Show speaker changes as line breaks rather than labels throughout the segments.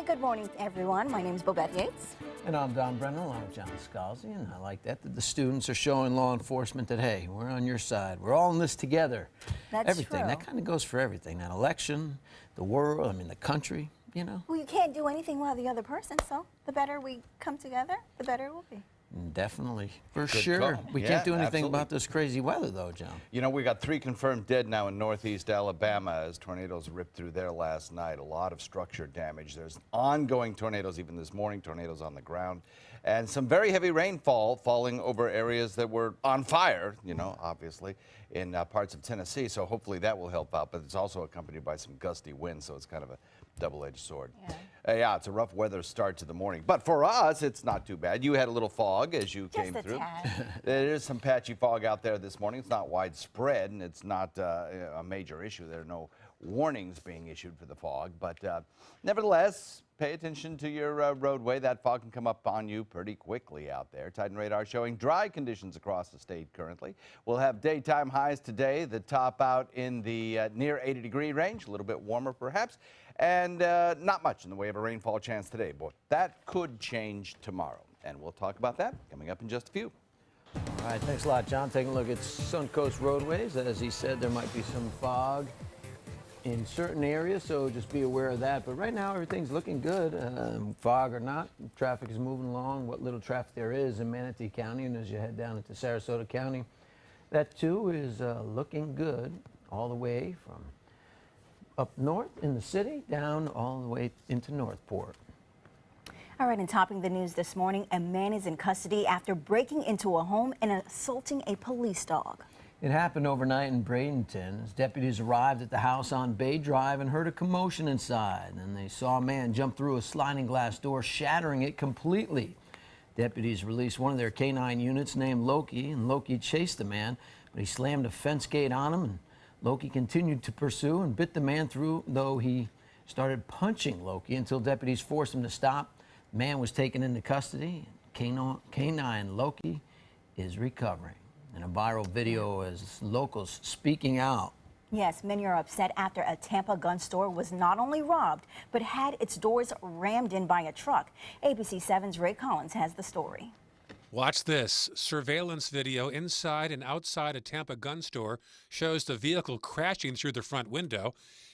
good morning, everyone. My name is Bobette Yates.
And I'm Don Brennan, along with John Scalzi, and I like that the students are showing law enforcement that, hey, we're on your side. We're all in this together.
That's
everything.
true.
That kind of goes for everything. That election, the world, I mean, the country, you know.
Well, you can't do anything without the other person, so the better we come together, the better it will be.
Definitely, for
Good
sure.
call.
We
Yeah,
can't do anything
absolutely.
about this crazy weather, though, John.
You know, we got 3 confirmed dead now in northeast Alabama as tornadoes ripped through there last night. A lot of structure damage. There's ongoing tornadoes even this morning, tornadoes on the ground, and some very heavy rainfall falling over areas that were on fire, you know, obviously, in parts of Tennessee. So hopefully that will help out, but it's also accompanied by some gusty winds, so it's kind of a double-edged sword. Yeah, it's a rough weather start to the morning. But for us, it's not too bad. You had a little fog as you came through. There is some patchy fog out there this morning. It's not widespread, and it's not a major issue. There are no warnings being issued for the fog. But nevertheless, pay attention to your roadway. That fog can come up on you pretty quickly out there. Titan radar showing dry conditions across the state currently. We'll have daytime highs today that top out in the near 80-degree range, a little bit warmer perhaps, and not much in the way of a rainfall chance today, but that could change tomorrow. And we'll talk about that coming up in just a few.
All right, thanks a lot, John. Taking a look at Suncoast roadways. As he said, there might be some fog in certain areas, so just be aware of that. But right now, everything's looking good. Fog or not, traffic is moving along. What little traffic there is in Manatee County, and as you head down into Sarasota County, that too is looking good all the way from up north in the city down all the way into Northport.
All right, and topping the news this morning, a man is in custody after breaking into a home and assaulting a police dog.
It happened overnight in Bradenton as deputies arrived at the house on Bay Drive and heard a commotion inside. And they saw a man jump through a sliding glass door, shattering it completely. Deputies released one of their canine units named Loki, and Loki chased the man, but he slammed a fence gate on him, and Loki continued to pursue and bit the man through, though he started punching Loki until deputies forced him to stop. The man was taken into custody. Canine Loki is recovering. In a viral video as locals speaking out.
Yes, many are upset after a Tampa gun store was not only robbed, but had its doors rammed in by a truck. ABC 7's Ray Collins has the story.
Watch this. Surveillance video inside and outside a Tampa gun store shows the vehicle crashing through the front window,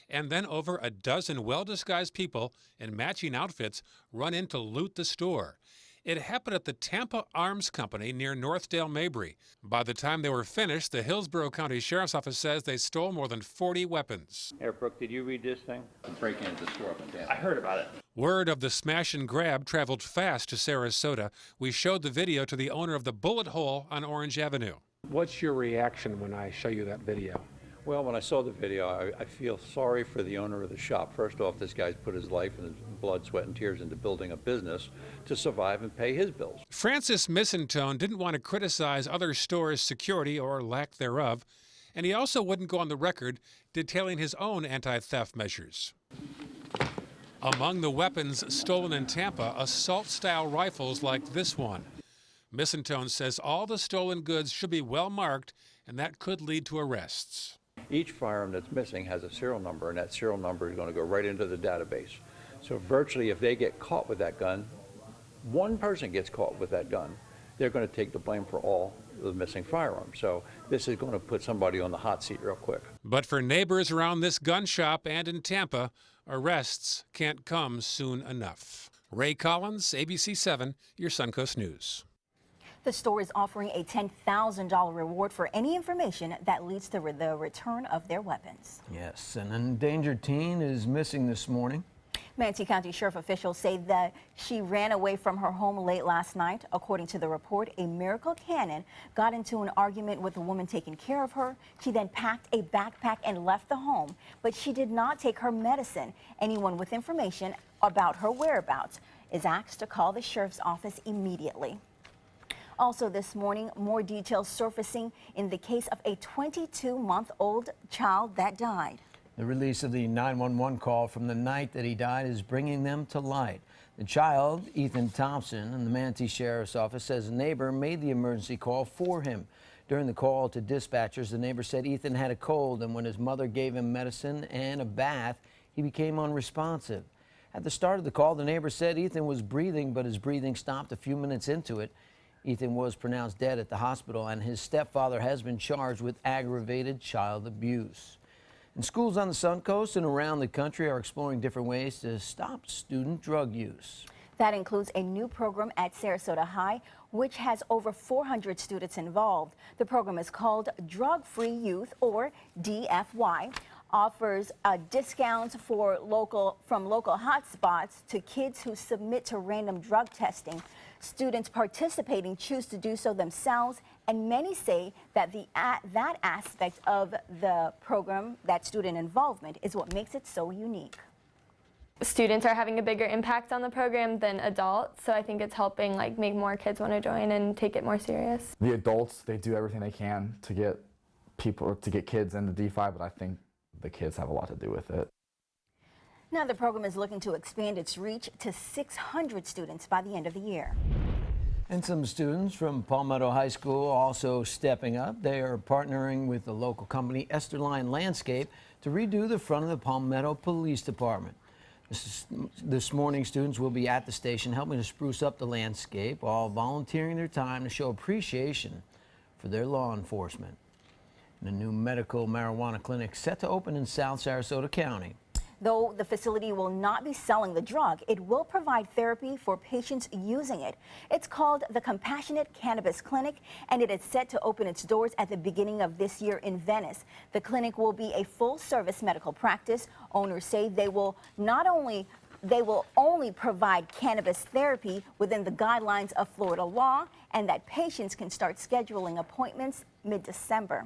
and then over a dozen well-disguised people in matching outfits run in to loot the store. It happened at the Tampa Arms Company near Northdale Mabry. By the time they were finished, the Hillsborough County Sheriff's Office says they stole more than 40 weapons.
Here, Brooke, did you read this thing?
Break into the store up in Tampa.
I heard about it.
Word of the smash and grab traveled fast to Sarasota. We showed the video to the owner of the Bullet Hole on Orange Avenue.
What's your reaction when I show you that video?
Well, when I saw the video, I feel sorry for the owner of the shop. First off, this guy's put his life and his blood, sweat, and tears into building a business to survive and pay his bills.
Francis Missantone didn't want to criticize other stores' security or lack thereof, and he also wouldn't go on the record detailing his own anti-theft measures. Among the weapons stolen in Tampa, assault-style rifles like this one. Missantone says all the stolen goods should be well marked, and that could lead to arrests.
Each firearm that's missing has a serial number, and that serial number is going to go right into the database. So virtually, if they get caught with that gun, one person gets caught with that gun, they're going to take the blame for all the missing firearms. So this is going to put somebody on the hot seat real quick.
But for neighbors around this gun shop and in Tampa, arrests can't come soon enough. Ray Collins, ABC 7, your Suncoast News.
The store is offering a $10,000 reward for any information that leads to the return of their weapons.
Yes, an endangered teen is missing this morning.
Manatee County Sheriff officials say that she ran away from her home late last night. According to the report, a Miracle Cannon got into an argument with the woman taking care of her. She then packed a backpack and left the home, but she did not take her medicine. Anyone with information about her whereabouts is asked to call the sheriff's office immediately. Also this morning, more details surfacing in the case of a 22-month-old child that died.
The release of the 911 call from the night that he died is bringing them to light. The child, Ethan Thompson, and the Manatee Sheriff's Office says a neighbor made the emergency call for him. During the call to dispatchers, the neighbor said Ethan had a cold, and when his mother gave him medicine and a bath, he became unresponsive. At the start of the call, the neighbor said Ethan was breathing, but his breathing stopped a few minutes into it. Ethan was pronounced dead at the hospital, and his stepfather has been charged with aggravated child abuse. And schools on the Suncoast and around the country are exploring different ways to stop student drug use.
That includes a new program at Sarasota High, which has over 400 students involved. The program is called Drug-Free Youth, or DFY, offers discounts for from local hotspots to kids who submit to random drug testing. Students participating choose to do so themselves, and many say that that aspect of the program, that student involvement, is what makes it so unique.
Students are having a bigger impact on the program than adults, so I think it's helping make more kids want to join and take it more serious.
The adults, they do everything they can to get kids into DeFi, but I think the kids have a lot to do with it.
Now the program is looking to expand its reach to 600 students by the end of the year.
And some students from Palmetto High School also stepping up. They are partnering with the local company Esterline Landscape to redo the front of the Palmetto Police Department. This morning, students will be at the station helping to spruce up the landscape, all volunteering their time to show appreciation for their law enforcement. And a new medical marijuana clinic set to open in South Sarasota County.
Though the facility will not be selling the drug, it will provide therapy for patients using it. It's called the Compassionate Cannabis Clinic, and it is set to open its doors at the beginning of this year in Venice. The clinic will be a full-service medical practice. Owners say they will only provide cannabis therapy within the guidelines of Florida law, and that patients can start scheduling appointments mid-December.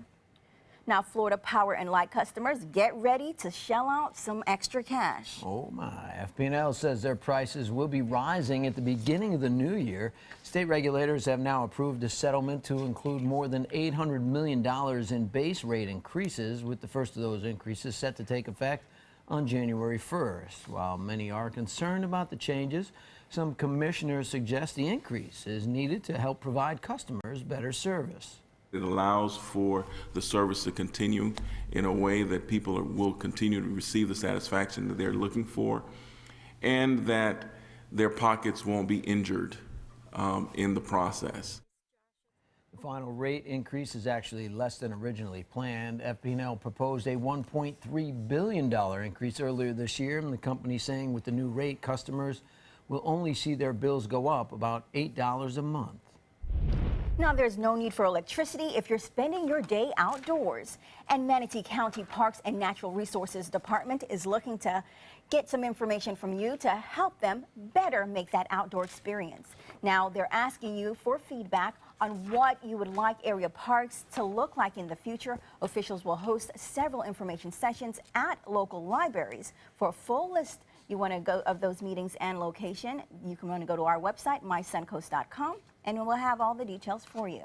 Now, Florida Power and Light customers, get ready to shell out some extra cash.
Oh my. FP&L says their prices will be rising at the beginning of the new year. State regulators have now approved a settlement to include more than $800 million in base rate increases, with the first of those increases set to take effect on January 1st. While many are concerned about the changes, some commissioners suggest the increase is needed to help provide customers better service.
It allows for the service to continue in a way that people will continue to receive the satisfaction that they're looking for, and that their pockets won't be injured in the process.
The final rate increase is actually less than originally planned. FP&L proposed a $1.3 billion increase earlier this year, and the company saying with the new rate, customers will only see their bills go up about $8 a month.
Now, there's no need for electricity if you're spending your day outdoors. And Manatee County Parks and Natural Resources Department is looking to get some information from you to help them better make that outdoor experience. Now, they're asking you for feedback on what you would like area parks to look like in the future. Officials will host several information sessions at local libraries. For a full list you want to go of those meetings and location, you can want to go to our website, mysuncoast.com, and we'll have all the details for you.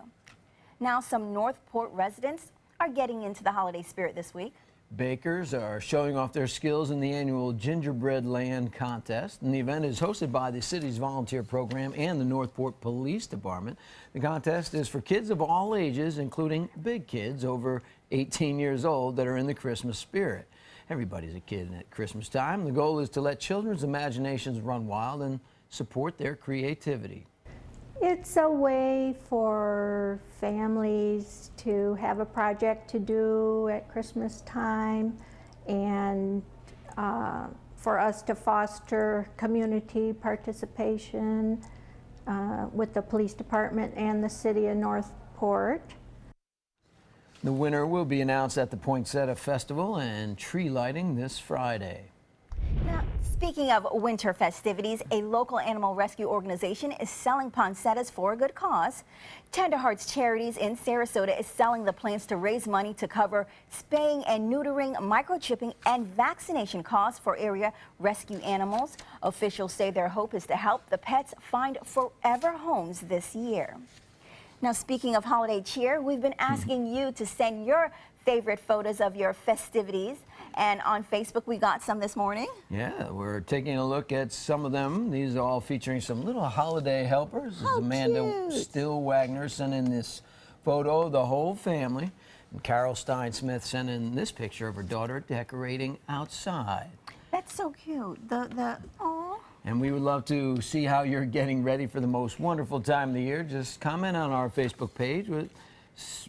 Now, some Northport residents are getting into the holiday spirit this week.
Bakers are showing off their skills in the annual Gingerbread Land contest, and the event is hosted by the city's volunteer program and the Northport Police Department. The contest is for kids of all ages, including big kids over 18 years old that are in the Christmas spirit. Everybody's a kid at Christmas time. The goal is to let children's imaginations run wild and support their creativity.
It's a way for families to have a project to do at Christmas time, and for us to foster community participation with the police department and the city of Northport.
The winner will be announced at the Poinsettia Festival and tree lighting this Friday.
Now, speaking of winter festivities, a local animal rescue organization is selling poinsettias for a good cause. Tender Hearts Charities in Sarasota is selling the plants to raise money to cover spaying and neutering, microchipping, and vaccination costs for area rescue animals. Officials say their hope is to help the pets find forever homes this year. Now, speaking of holiday cheer, we've been asking you to send your favorite photos of your festivities. And on Facebook, we got some this morning.
Yeah, we're taking a look at some of them. These are all featuring some little holiday helpers. This is Amanda Still Wagner sent in this photo of the whole family. And Carol Stein Smith sent in this picture of her daughter decorating outside.
That's so cute. Aw.
And we would love to see how you're getting ready for the most wonderful time of the year. Just comment on our Facebook page with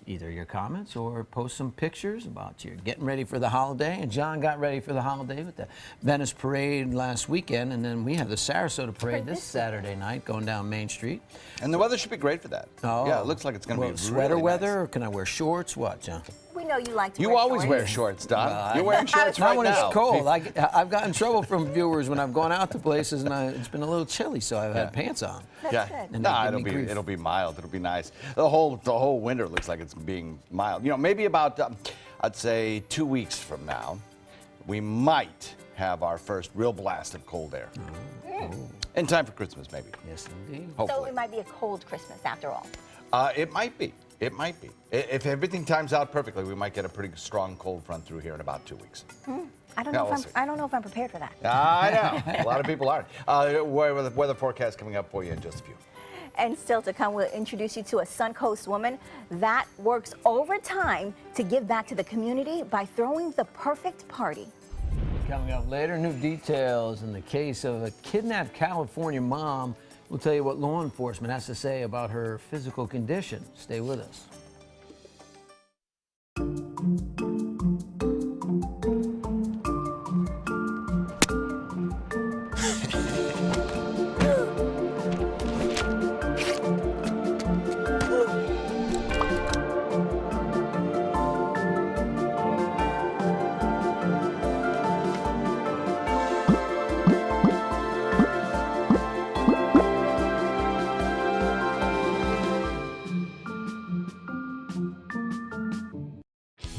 either your comments or post some pictures about you getting ready for the holiday. And John got ready for the holiday with the Venice Parade last weekend, and then we have the Sarasota Parade this Saturday night going down Main Street.
And the weather should be great for that.
Oh,
yeah, it looks like it's going to be
sweater
really
weather,
nice.
or can I wear shorts? What, John?
We know you like to
You
wear
always
shorts.
wear shorts, Don.
Well,
You're wearing shorts
Not
right
when
now.
it's cold. I've gotten in trouble from viewers when I've gone out to places and it's been a little chilly, so I've had pants on.
That's good.
And
No,
they give me grief.
it'll be mild. It'll be nice. The whole winter looks like it's being mild. You know, maybe about I'd say 2 weeks from now, we might have our first real blast of cold air. In time for Christmas, maybe.
Yes, indeed.
So
Hopefully.
it might be a cold Christmas after all.
It might be. It might be. If everything times out perfectly, we might get a pretty strong cold front through here in about 2 weeks.
I don't
Yeah,
know
we'll
if
see.
I don't know if I'm prepared for that.
I know. A lot of people aren't. Weather forecast coming up for you in just a few.
And still to come, we'll introduce you to a Suncoast woman that works overtime to give back to the community by throwing the perfect party.
Coming up later, new details in the case of a kidnapped California mom. We'll tell you what law enforcement has to say about her physical condition. Stay with us.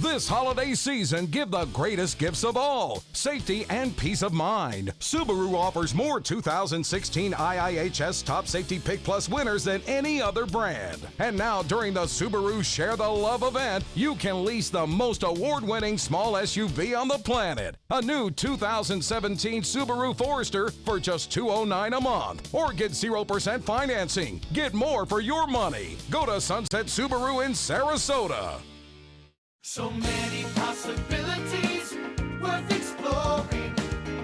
This holiday season, give the greatest gifts of all, safety and peace of mind. Subaru offers more 2016 IIHS Top Safety Pick Plus winners than any other brand. And now, during the Subaru Share the Love event, you can lease the most award-winning small SUV on the planet. A new 2017 Subaru Forester for just $209 a month. Or get 0% financing. Get more for your money. Go to Sunset Subaru in Sarasota.
So many possibilities worth exploring.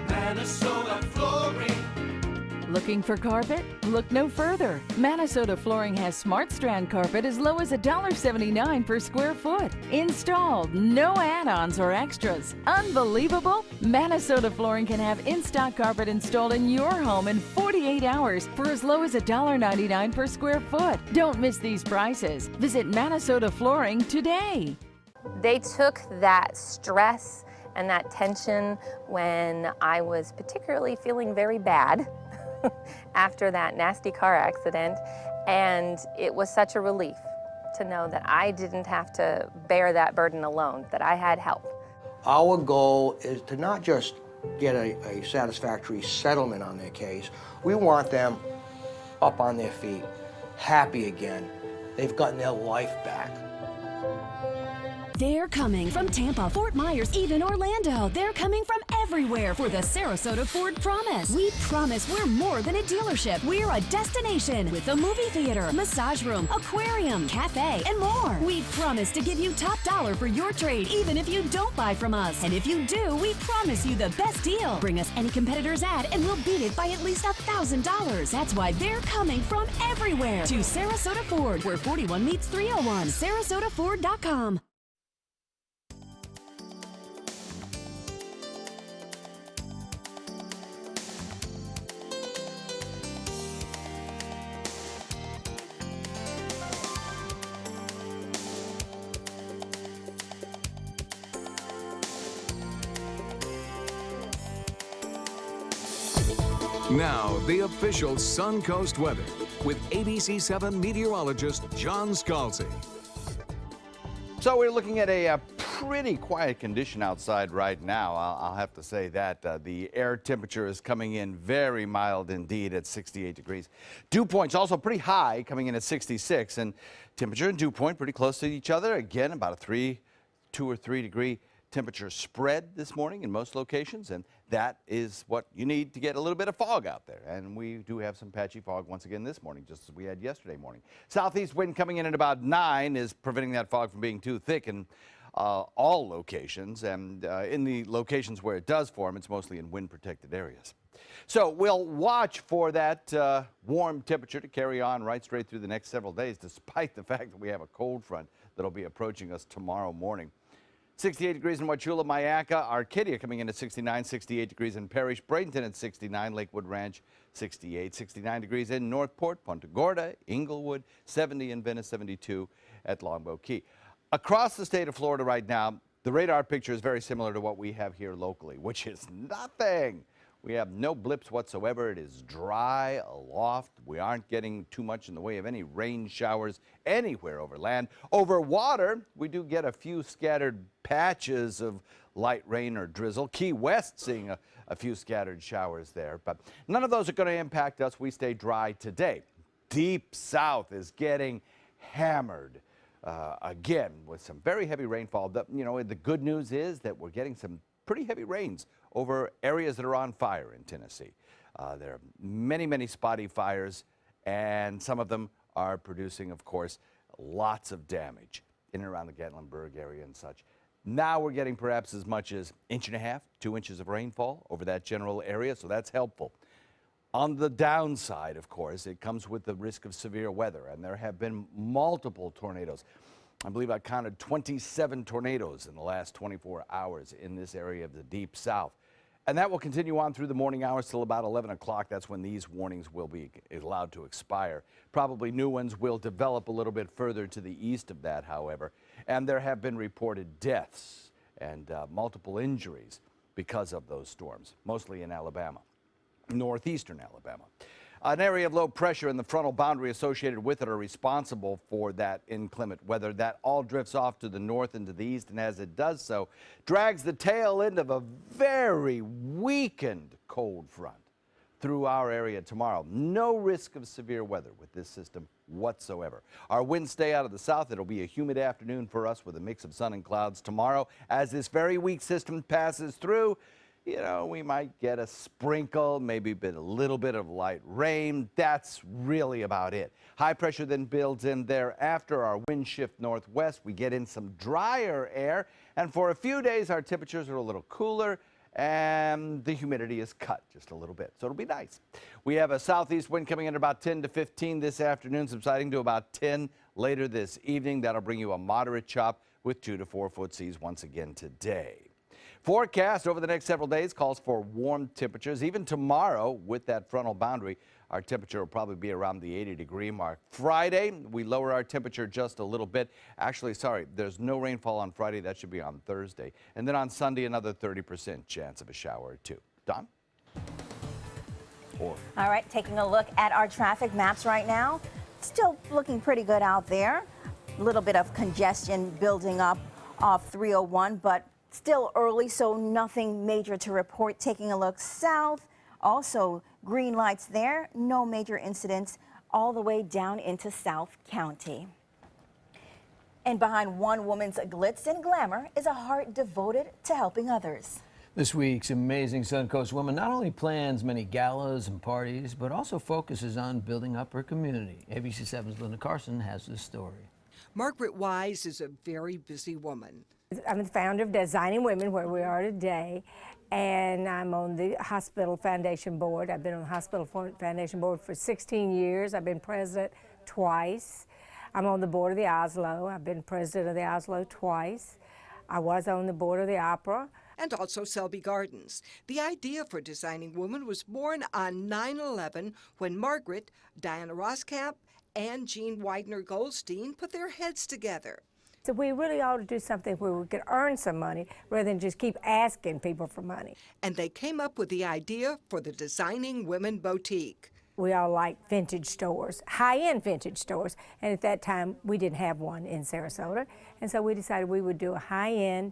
Minnesota Flooring.
Looking for carpet? Look no further. Minnesota Flooring has Smart Strand carpet as low as $1.79 per square foot. Installed, no add-ons or extras. Unbelievable? Minnesota Flooring can have in-stock carpet installed in your home in 48 hours for as low as $1.99 per square foot. Don't miss these prices. Visit Minnesota Flooring today.
They took that stress and that tension when I was particularly feeling very bad after that nasty car accident, and it was such a relief to know that I didn't have to bear that burden alone, that I had help.
Our goal is to not just get a satisfactory settlement on their case. We want them up on their feet, happy again. They've gotten their life back.
They're coming from Tampa, Fort Myers, even Orlando. They're coming from everywhere for the Sarasota Ford Promise. We promise we're more than a dealership. We're a destination with a movie theater, massage room, aquarium, cafe, and more. We promise to give you top dollar for your trade, even if you don't buy from us. And if you do, we promise you the best deal. Bring us any competitor's ad and we'll beat it by at least $1,000. That's why they're coming from everywhere to Sarasota Ford, where 41 meets 301. SarasotaFord.com.
Now, the official Suncoast weather with ABC7 meteorologist John Scalzi.
So we're looking at a pretty quiet condition outside right now. I'll have to say that the air temperature is coming in very mild indeed at 68 degrees. Dew point's also pretty high, coming in at 66, and temperature and dew point pretty close to each other. Again, about a 2 or 3 degree temperature spread this morning in most locations, and that is what you need to get a little bit of fog out there. And we do have some patchy fog once again this morning, just as we had yesterday morning. Southeast wind coming in at about 9 is preventing that fog from being too thick. And all locations, and in the locations where it does form, it's mostly in wind-protected areas. So we'll watch for that warm temperature to carry on right straight through the next several days, despite the fact that we have a cold front that'll be approaching us tomorrow morning. 68 degrees in Wauchula, Mayaca, Arcadia coming in at 69, 68 degrees in Parrish, Bradenton at 69, Lakewood Ranch 68, 69 degrees in Northport, Punta Gorda, Inglewood, 70 in Venice, 72 at Longboat Key. Across the state of Florida right now, the radar picture is very similar to what we have here locally, which is nothing. We have no blips whatsoever. It is dry aloft. We aren't getting too much in the way of any rain showers anywhere over land. Over water, we do get a few scattered patches of light rain or drizzle. Key West seeing a few scattered showers there, but none of those are going to impact us. We stay dry today. Deep south is getting hammered again with some very heavy rainfall. The good news is that we're getting some pretty heavy rains over areas that are on fire in Tennessee. There are many, many spotty fires, and some of them are producing, of course, lots of damage in and around the Gatlinburg area and such. Now we're getting perhaps as much as 1.5 inches, 2 inches of rainfall over that general area, so that's helpful. On the downside, of course, it comes with the risk of severe weather, and there have been multiple tornadoes. I believe I counted 27 tornadoes in the last 24 hours in this area of the Deep South. And that will continue on through the morning hours till about 11 o'clock. That's when these warnings will be allowed to expire. Probably new ones will develop a little bit further to the east of that, however. And there have been reported deaths and multiple injuries because of those storms, mostly in Alabama, northeastern Alabama. An area of low pressure and the frontal boundary associated with it are responsible for that inclement weather. That all drifts off to the north and to the east, and as it does so, drags the tail end of a very weakened cold front through our area tomorrow. No risk of severe weather with this system whatsoever. Our winds stay out of the south. It'll be a humid afternoon for us with a mix of sun and clouds tomorrow. As this very weak system passes through, we might get a sprinkle, maybe a little bit of light rain. That's really about it. High pressure then builds in there after our wind shift northwest. We get in some drier air, and for a few days our temperatures are a little cooler and the humidity is cut just a little bit, so it'll be nice. We have a southeast wind coming in at about 10 to 15 this afternoon, subsiding to about 10 later this evening. That'll bring you a moderate chop with 2 to 4 foot seas once again today. Forecast over the next several days calls for warm temperatures. Even tomorrow, with that frontal boundary, our temperature will probably be around the 80-degree mark. Friday, we lower our temperature just a little bit. Actually, sorry, there's no rainfall on Friday. That should be on Thursday. And then on Sunday, another 30% chance of a shower or two. Don?
All right, taking a look at our traffic maps right now. Still looking pretty good out there. A little bit of congestion building up off 301, but still early, so nothing major to report. Taking a look south, also green lights there, no major incidents all the way down into South County. And behind one woman's glitz and glamour is a heart devoted to helping others.
This week's amazing Suncoast woman not only plans many galas and parties, but also focuses on building up her community. ABC 7's Linda Carson has this story.
Margaret Wise is a very busy woman.
I'm the founder of Designing Women, where we are today, and I'm on the Hospital Foundation Board. I've been on the Hospital Foundation Board for 16 years. I've been president twice. I'm on the board of the Oslo. I've been president of the Oslo twice. I was on the board of the Opera.
And also Selby Gardens. The idea for Designing Women was born on 9/11 when Margaret, Diana Roskamp, and Jean Widener Goldstein put their heads together.
So we really ought to do something where we could earn some money rather than just keep asking people for money.
And they came up with the idea for the Designing Women Boutique.
We all like vintage stores, high-end vintage stores, and at that time we didn't have one in Sarasota, and so we decided we would do a high-end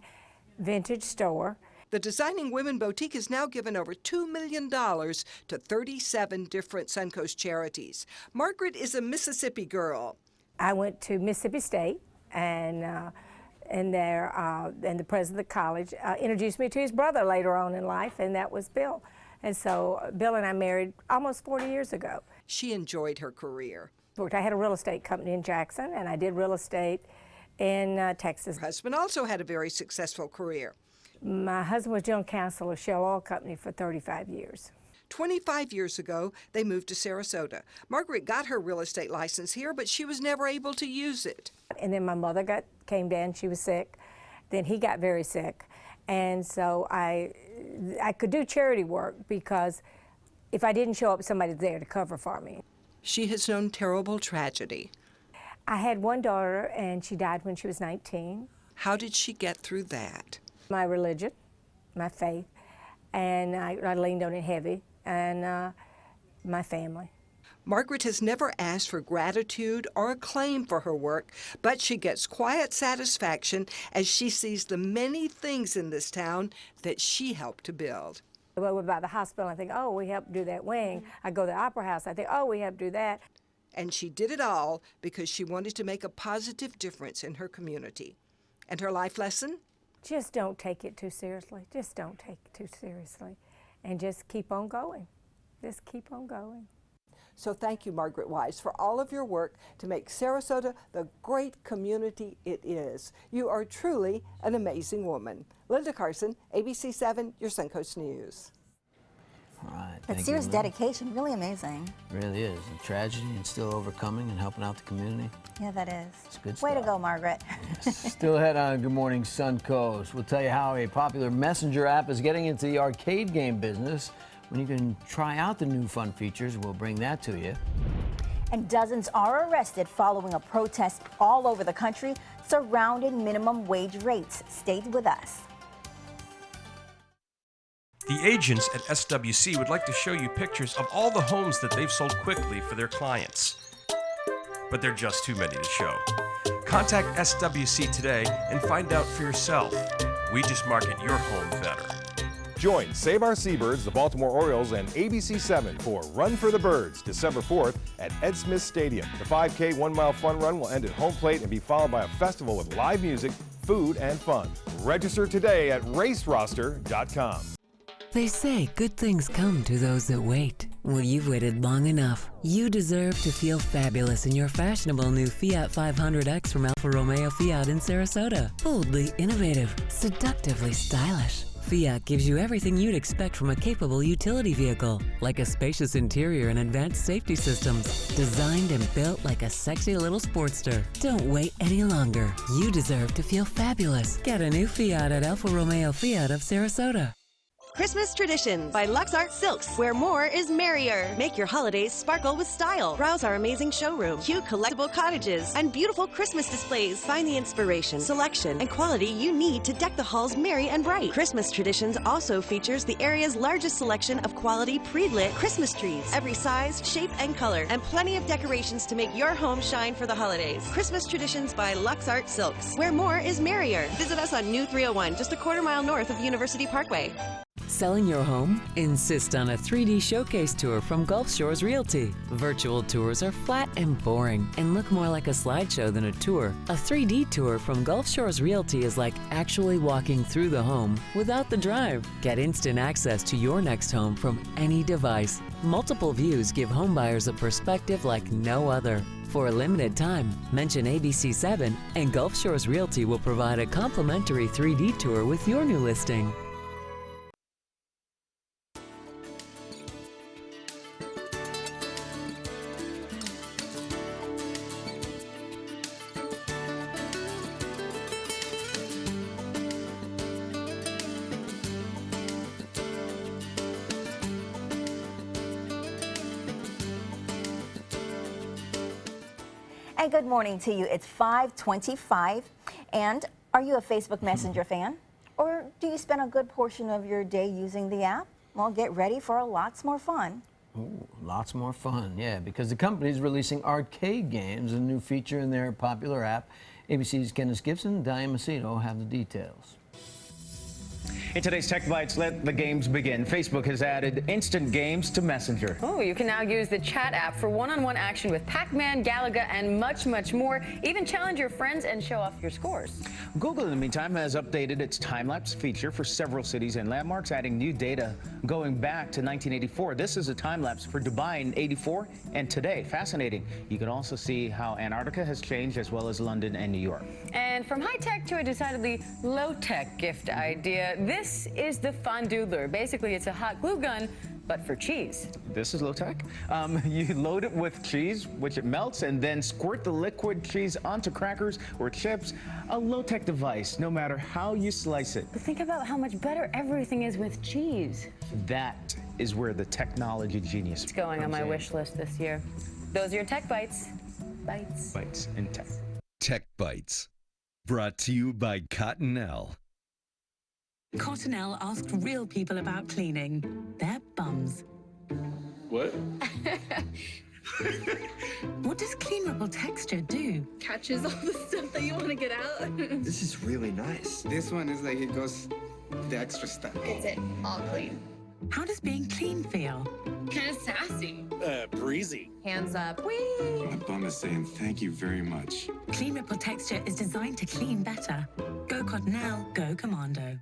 vintage store.
The Designing Women Boutique has now given over $2 million to 37 different Suncoast charities. Margaret is a Mississippi girl.
I went to Mississippi State, and the president of the college introduced me to his brother later on in life, and that was Bill. And so Bill and I married almost 40 years ago.
She enjoyed her career.
I had a real estate company in Jackson, and I did real estate in Texas.
Her husband also had a very successful career.
My husband was general counsel of Shell Oil Company for 35 years.
25 years ago, they moved to Sarasota. Margaret got her real estate license here, but she was never able to use it.
And then my mother came down, she was sick. Then he got very sick. And so I could do charity work because if I didn't show up, somebody's there to cover for me.
She has known terrible tragedy.
I had one daughter, and she died when she was 19.
How did she get through that?
My religion, my faith, and I leaned on it heavy, and my family.
Margaret has never asked for gratitude or acclaim for her work, but she gets quiet satisfaction as she sees the many things in this town that she helped to build.
Well, about the hospital, I think, oh, we helped do that wing. I go to the Opera House, I think, oh, we helped do that.
And she did it all because she wanted to make a positive difference in her community. And her life lesson?
Just don't take it too seriously. Just don't take it too seriously. And just keep on going. Just keep on going.
So thank you, Margaret Wise, for all of your work to make Sarasota the great community it is. You are truly an amazing woman. Linda Carson, ABC 7, your Suncoast News.
All right.
That serious dedication, really amazing.
It really is. A tragedy and still overcoming and helping out the community.
Yeah, that is.
It's good
Way
stuff.
to go, Margaret.
Still ahead on Good Morning Suncoast. We'll tell you how a popular messenger app is getting into the arcade game business. When you can try out the new fun features, we'll bring that to you.
And dozens are arrested following a protest all over the country surrounding minimum wage rates. Stay with us.
The agents at SWC would like to show you pictures of all the homes that they've sold quickly for their clients. But they're just too many to show. Contact SWC today and find out for yourself. We just market your home better.
Join Save Our Seabirds, the Baltimore Orioles, and ABC 7 for Run for the Birds, December 4th at Ed Smith Stadium. The 5K 1-mile fun run will end at home plate and be followed by a festival with live music, food, and fun. Register today at raceroster.com.
They say good things come to those that wait. Well, you've waited long enough. You deserve to feel fabulous in your fashionable new Fiat 500X from Alfa Romeo Fiat in Sarasota. Boldly innovative, seductively stylish. Fiat gives you everything you'd expect from a capable utility vehicle, like a spacious interior and advanced safety systems, designed and built like a sexy little Sportster. Don't wait any longer. You deserve to feel fabulous. Get a new Fiat at Alfa Romeo Fiat of Sarasota.
Christmas Traditions by Lux Art Silks, where more is merrier. Make your holidays sparkle with style. Browse our amazing showroom, cute collectible cottages, and beautiful Christmas displays. Find the inspiration, selection, and quality you need to deck the halls merry and bright. Christmas Traditions also features the area's largest selection of quality pre-lit Christmas trees, every size, shape, and color, and plenty of decorations to make your home shine for the holidays. Christmas Traditions by Lux Art Silks, where more is merrier. Visit us on New 301, just a quarter-mile north of University Parkway.
Selling your home? Insist on a 3D showcase tour from Gulf Shores Realty. Virtual tours are flat and boring and look more like a slideshow than a tour. A 3D tour from Gulf Shores Realty is like actually walking through the home without the drive. Get instant access to your next home from any device. Multiple views give homebuyers a perspective like no other. For a limited time, mention ABC7 and Gulf Shores Realty will provide a complimentary 3D tour with your new listing.
And good morning to you. It's 5:25. And are you a Facebook Messenger fan? Or do you spend a good portion of your day using the app? Well, get ready for lots more fun.
Ooh, lots more fun, yeah, because the company is releasing arcade games, a new feature in their popular app. ABC's Kenneth Gibson and Diane Macedo have the details.
In today's Tech Bites, let the games begin. Facebook has added instant games to Messenger.
Oh, you can now use the chat app for one-on-one action with Pac-Man, Galaga, and much, much more. Even challenge your friends and show off your scores.
Google, in the meantime, has updated its time-lapse feature for several cities and landmarks, adding new data going back to 1984. This is a time-lapse for Dubai in '84 and today. Fascinating. You can also see how Antarctica has changed, as well as London and New York.
And And from high-tech to a decidedly low-tech gift idea, this is the fondoodler. Basically, it's a hot glue gun, but for cheese.
This is low tech. You load it with cheese, which it melts, and then squirt the liquid cheese onto crackers or chips. A low tech device, no matter how you slice it.
But think about how much better everything is with cheese.
That is where the technology genius
It's going on my wish list this year. Those are your Tech Bites. Bites.
Bites in tech.
Tech Bites. Brought to you by Cottonelle.
Cottonelle asked real people about cleaning their bums.
What?
What does Clean Ripple Texture do?
Catches all the stuff that you want to get out.
This is really nice. This one is like it goes the extra step.
Gets it all clean.
How does being clean feel?
Kind of sassy.
Breezy.
Hands up. Whee!
My bum is saying thank you very much.
Clean Ripple Texture is designed to clean better. Go Cottonelle, go Commando.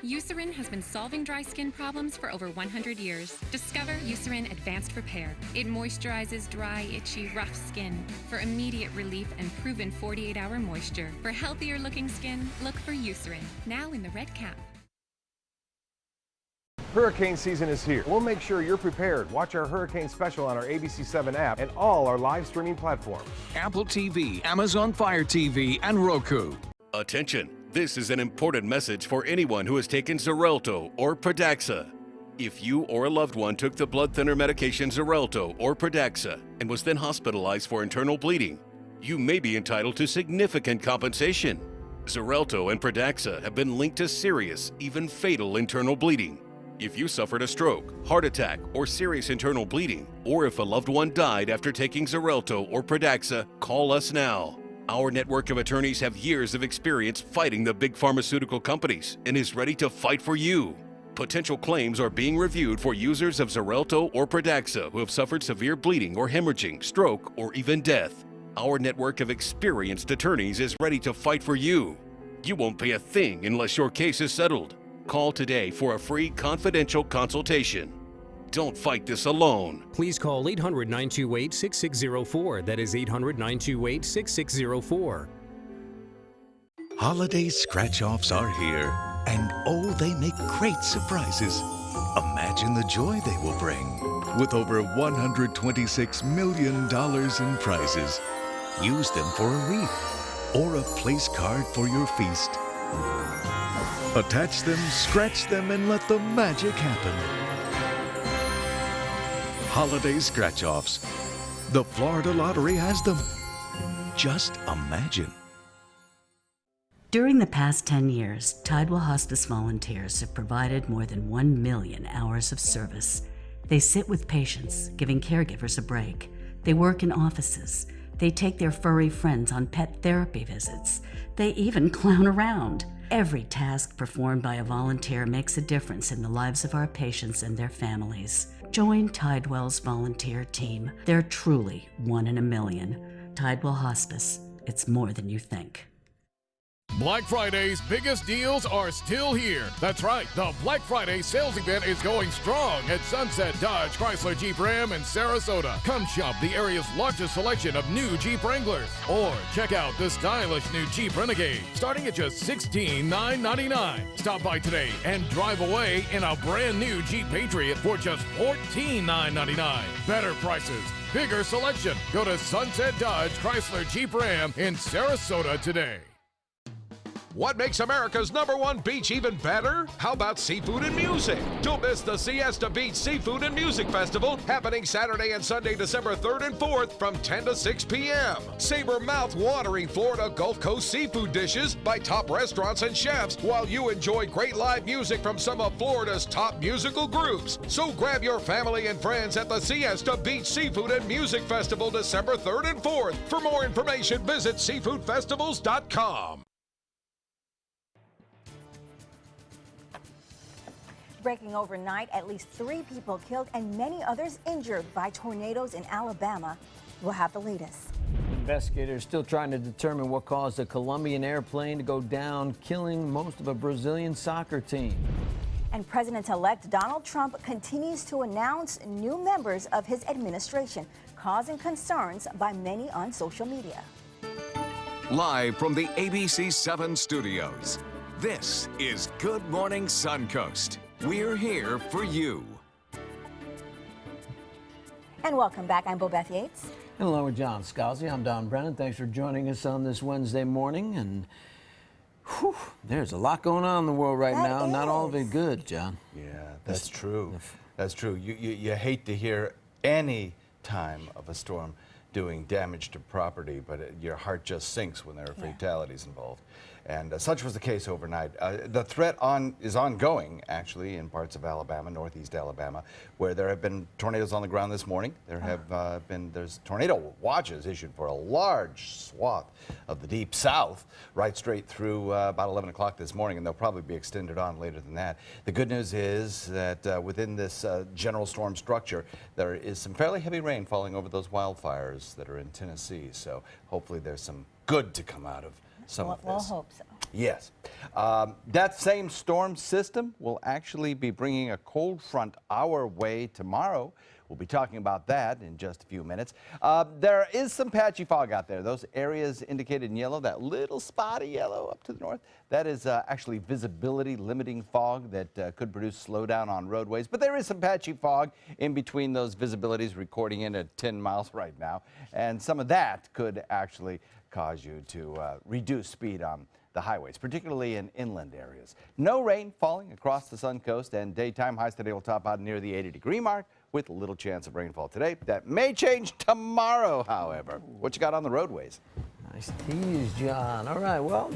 Eucerin has been solving dry skin problems for over 100 years. Discover Eucerin Advanced Repair. It moisturizes dry, itchy, rough skin for immediate relief and proven 48-hour moisture. For healthier looking skin, look for Eucerin, now in the red cap.
Hurricane season is here. We'll make sure you're prepared. Watch our hurricane special on our ABC7 app and all our live streaming platforms.
Apple TV, Amazon Fire TV, and Roku.
Attention, this is an important message for anyone who has taken Xarelto or Pradaxa. If you or a loved one took the blood thinner medication Xarelto or Pradaxa and was then hospitalized for internal bleeding, you may be entitled to significant compensation. Xarelto and Pradaxa have been linked to serious, even fatal internal bleeding. If you suffered a stroke, heart attack, or serious internal bleeding, or if a loved one died after taking Xarelto or Pradaxa, call us now. Our network of attorneys have years of experience fighting the big pharmaceutical companies and is ready to fight for you. Potential claims are being reviewed for users of Xarelto or Pradaxa who have suffered severe bleeding or hemorrhaging, stroke, or even death. Our network of experienced attorneys is ready to fight for you. You won't pay a thing unless your case is settled. Call today for a free confidential consultation. Don't fight this alone.
Please call 800-928-6604. That is 800-928-6604.
Holiday scratch-offs are here, and oh, they make great surprises. Imagine the joy they will bring. With over $126 million in prizes, use them for a wreath or a place card for your feast. Attach them, scratch them, and let the magic happen. Holiday scratch-offs. The Florida Lottery has them. Just imagine.
During the past 10 years, Tidewell Hospice volunteers have provided more than 1 million hours of service. They sit with patients, giving caregivers a break. They work in offices. They take their furry friends on pet therapy visits. They even clown around. Every task performed by a volunteer makes a difference in the lives of our patients and their families. Join Tidewell's volunteer team. They're truly one in a million. Tidewell Hospice. It's more than you think.
Black Friday's biggest deals are still here. That's right, the Black Friday sales event is going strong at Sunset Dodge Chrysler Jeep Ram in Sarasota. Come shop the area's largest selection of new Jeep Wranglers, or check out the stylish new Jeep Renegade, starting at just $16,999. Stop by today and drive away in a brand new Jeep Patriot for just $14,999. Better prices, bigger selection. Go to Sunset Dodge Chrysler Jeep Ram in Sarasota today.
What makes America's #1 beach even better? How about seafood and music? Don't miss the Siesta Beach Seafood and Music Festival happening Saturday and Sunday, December 3rd and 4th from 10 to 6 p.m. Savor mouth-watering Florida Gulf Coast seafood dishes by top restaurants and chefs while you enjoy great live music from some of Florida's top musical groups. So grab your family and friends at the Siesta Beach Seafood and Music Festival December 3rd and 4th. For more information, visit seafoodfestivals.com.
Breaking overnight, at least 3 people killed and many others injured by tornadoes in Alabama. We'll have the latest.
Investigators are still trying to determine what caused a Colombian airplane to go down, killing most of a Brazilian soccer team.
And President-elect Donald Trump continues to announce new members of his administration, causing concerns by many on social media.
Live from the ABC 7 studios, this is Good Morning Suncoast. We're here for you.
And welcome back. I'm Bobeth Yates.
And along with John Scalzi, I'm Don Brennan. Thanks for joining us on this Wednesday morning. And whew, there's a lot going on in the world right now. Not all of it good, John.
Yeah, that's true. That's true. You hate to hear any time of a storm doing damage to property, but your heart just sinks when there are fatalities involved. And such was the case overnight. The threat is ongoing, actually, in parts of Alabama, northeast Alabama, where there have been tornadoes on the ground this morning. There have there's tornado watches issued for a large swath of the deep south, right straight through about 11 o'clock this morning, and they'll probably be extended on later than that. The good news is that within this general storm structure, there is some fairly heavy rain falling over those wildfires that are in Tennessee, so hopefully there's some good to come out of some of this.
We'll hope so.
Yes. That same storm system will actually be bringing a cold front our way tomorrow. We'll be talking about that in just a few minutes. There is some patchy fog out there. Those areas indicated in yellow, that little spotty yellow up to the north, that is actually visibility limiting fog that could produce slowdown on roadways. But there is some patchy fog in between those visibilities, recording in at 10 miles right now. And some of that could actually cause you to reduce speed on the highways, particularly in inland areas. No rain falling across the Suncoast, and daytime highs today will top out near the 80-degree mark with little chance of rainfall today. That may change tomorrow, however. What you got on the roadways?
Nice tease, John. All right, well,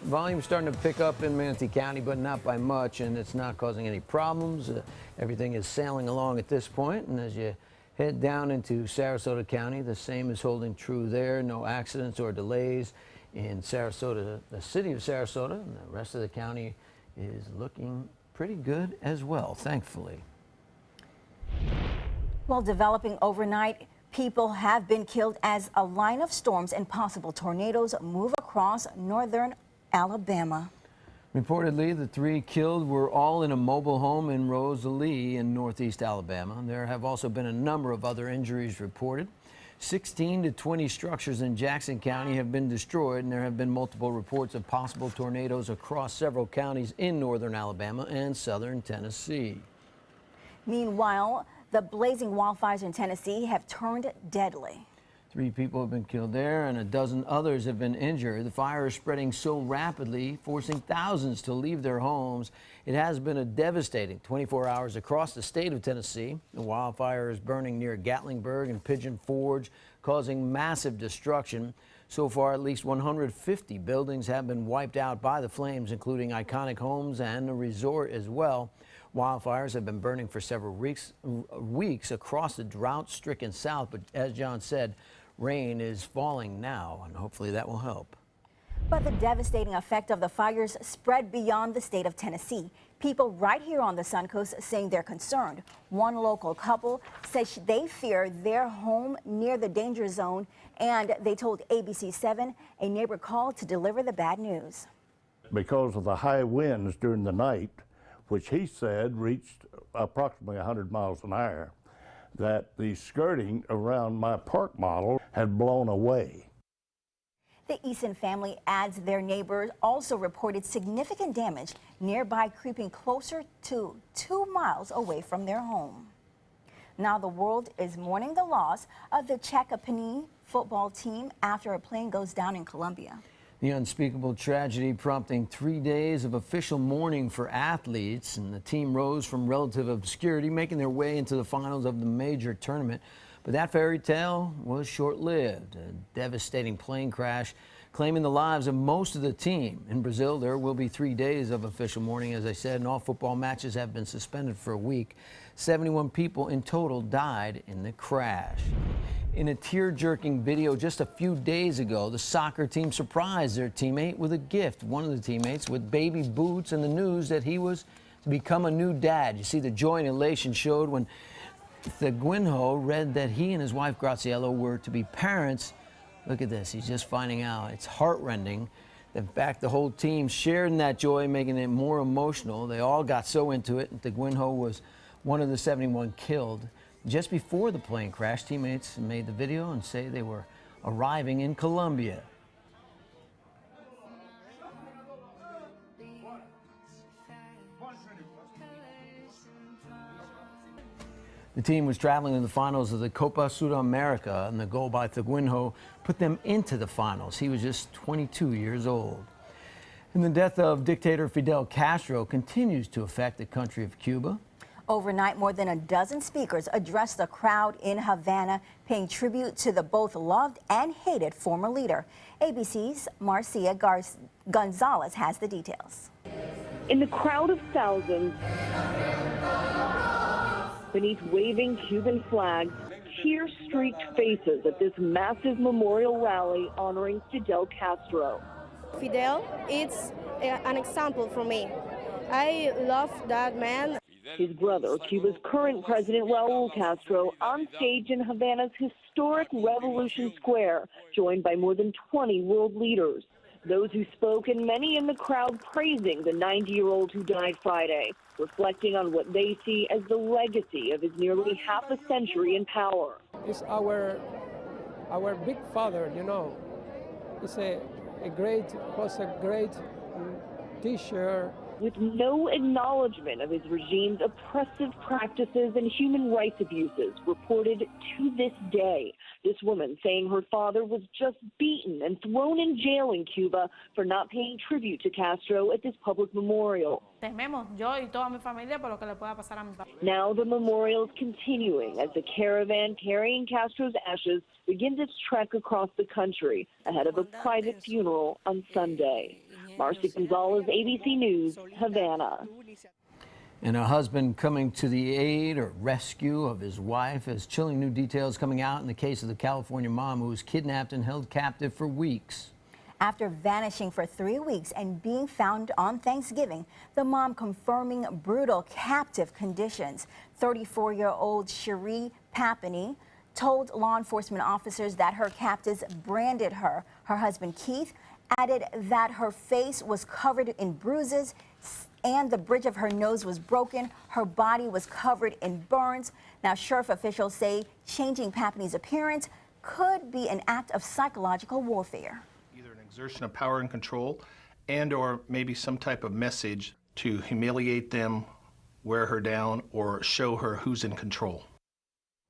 volume's starting to pick up in Manatee County, but not by much, and it's not causing any problems. Everything is sailing along at this point, and as you head down into Sarasota County, the same is holding true there. No accidents or delays in Sarasota, the city of Sarasota, and the rest of the county is looking pretty good as well, thankfully.
Well, developing overnight, people have been killed as a line of storms and possible tornadoes move across northern Alabama.
Reportedly, the 3 killed were all in a mobile home in Rosalie in northeast Alabama. There have also been a number of other injuries reported. 16 to 20 structures in Jackson County have been destroyed, and there have been multiple reports of possible tornadoes across several counties in northern Alabama and southern Tennessee.
Meanwhile, the blazing wildfires in Tennessee have turned deadly.
3 people have been killed there and a dozen others have been injured. The fire is spreading so rapidly, forcing thousands to leave their homes. It has been a devastating 24 hours across the state of Tennessee. The wildfire is burning near Gatlinburg and Pigeon Forge, causing massive destruction. So far, at least 150 buildings have been wiped out by the flames, including iconic homes and a resort as well. Wildfires have been burning for several weeks across the drought-stricken South, but as John said, rain is falling now, and hopefully that will help.
But the devastating effect of the fires spread beyond the state of Tennessee. People right here on the Suncoast saying they're concerned. One local couple says they fear their home near the danger zone, and they told ABC 7 a neighbor called to deliver the bad news.
Because of the high winds during the night, which he said reached approximately 100 miles an hour, that the skirting around my park model had blown away.
The Eason family adds their neighbors also reported significant damage nearby, creeping closer to 2 miles away from their home. Now the world is mourning the loss of the Chacapini football team after a plane goes down in Colombia.
The unspeakable tragedy prompting 3 days of official mourning for athletes, and the team rose from relative obscurity, making their way into the finals of the major tournament. But that fairy tale was short-lived. A devastating plane crash claiming the lives of most of the team. In Brazil, there will be 3 days of official mourning, as I said, and all football matches have been suspended for a week. 71 people in total died in the crash. In a tear-jerking video just a few days ago, the soccer team surprised their teammate with a gift. One of the teammates with baby boots and the news that he was to become a new dad. You see, the joy and elation showed when Seguinho read that he and his wife Graciela were to be parents Look at this. He's just finding out. It's heartrending. In fact, the whole team shared in that joy, making it more emotional. They all got so into it. Teguinho was one of the 71 killed. Just before the plane crash, teammates made the video and say they were arriving in Colombia. The team was traveling in the finals of the Copa Sudamerica, and the goal by Teguinho put them into the finals. He was just 22 years old. And the death of dictator Fidel Castro continues to affect the country of Cuba.
Overnight, more than a dozen speakers addressed the crowd in Havana, paying tribute to the both loved and hated former leader. ABC's Marcia Gonzalez has the details.
In the crowd of thousands, beneath waving Cuban flags, tear-streaked faces at this massive memorial rally honoring Fidel Castro.
Fidel is an example for me. I love that man.
His brother, Cuba's current president Raul Castro, on stage in Havana's historic Revolution Square, joined by more than 20 world leaders. Those who spoke and many in the crowd praising the 90-year-old who died Friday, reflecting on what they see as the legacy of his nearly half a century in power.
It's our big father, you know. It's was a great teacher.
With no acknowledgement of his regime's oppressive practices and human rights abuses reported to this day. This woman saying her father was just beaten and thrown in jail in Cuba for not paying tribute to Castro at this public memorial. Now the memorial is continuing as the caravan carrying Castro's ashes begins its trek across the country ahead of a private funeral on Sunday. Marcia Gonzalez, ABC News, Havana.
And a husband coming to the aid or rescue of his wife as chilling new details coming out in the case of the California mom who was kidnapped and held captive for weeks.
After vanishing for 3 weeks and being found on Thanksgiving, the mom confirming brutal captive conditions. 34-year-old Cherie Papini told law enforcement officers that her captors branded her. Her husband, Keith, added that her face was covered in bruises and the bridge of her nose was broken. Her body was covered in burns. Now, sheriff officials say changing Papini's appearance could be an act of psychological warfare.
Either an exertion of power and control and or maybe some type of message to humiliate them, wear her down, or show her who's in control.